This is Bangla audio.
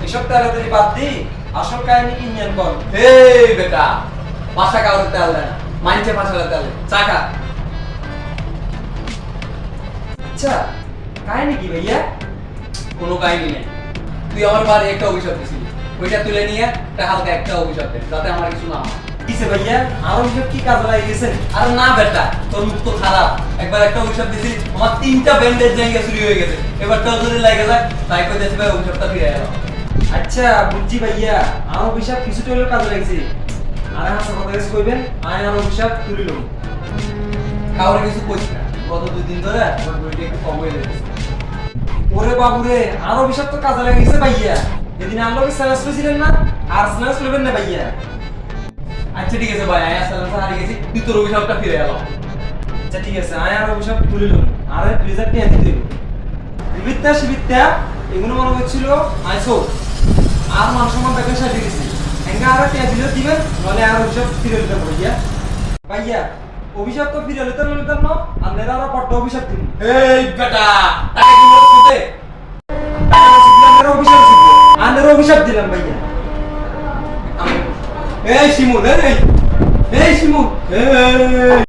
এসব তাড়াতাড়ি বাদ দি, আসল কাহিনী কি নিয়ে বল। এই বেটা বাসা কাউরে তেল দেয় না, মাইনছে বাসার তেল চা খা। আচ্ছা, কাহিনী কি ভাইয়া? কোনো কাহিনী নেই, তুই আমার বাড়ি একটা অভিশাপ দিছিলি, ওইটা তুলে নিয়ে একটা হালকা একটা অভিশাপ দে যাতে আমার কিছু না হয়। কিসে ভাইয়া? আর ওইসব কি কাজে লাগে গেছে? আর না বেটা, তোর মুখ তো খারাপ। একবার একটা অভিশাপ দিছিলি, আমার 3টা ব্যান্ডেজ জায়গা চুরি হয়ে গেছে, এবার তো যদি লাগে যায় তাই কই দেশে ভাই অভিশাপটা ফিরে এলো। আচ্ছা বুঝছি ভাইয়া, আমার অভিশাপ কিছুটা হলেও কাজে লাগছে। আর হাসা কথা কিছু কইবেন, আমি আমার অভিশাপ তুলিল। কাউরে কিছু কইস না, গত 2 দিন ধরে আমার বইটা একটু কম হয়ে যাচ্ছে। ওরে বাবুরে, আর অভিশাপ তো কাজে লাগিয়েছে ভাইয়া। এদিন আল্লাহকে সালাস করেছিলেন না, আর সালাস করবেন না ভাইয়া। আচ্ছা ঠিক আছে ভাই, আয়া সালাম হারিয়ে গেছি, তুই তোর অভিশাপটা ফিরে এলো। আচ্ছা ঠিক আছে, আমি আর অভিশাপ তুলিল। আরে ব্লেজার নিয়ে দিতে বিবিদ্যা শিবিদ্যা এগুলো মনে হচ্ছিল আইসো। আর মান সম্মান তাকে সাজিয়ে দিছি। এঙ্গা আর টিয়া দিলে দিবেন, নলে আর অভিশাপ ফিরে দিতে ভাইয়া। ভাইয়া, অভিশাপ তো ফিরে দিতে নলে না, আপনারা আরো বড় অভিশাপ দিন। এই বেটা টাকা কি মনে হচ্ছে? আপনারা অভিশাপ দিবেন। আপনারা অভিশাপ দিলাম ভাইয়া। এই শিমুল, এই শিমুল, এই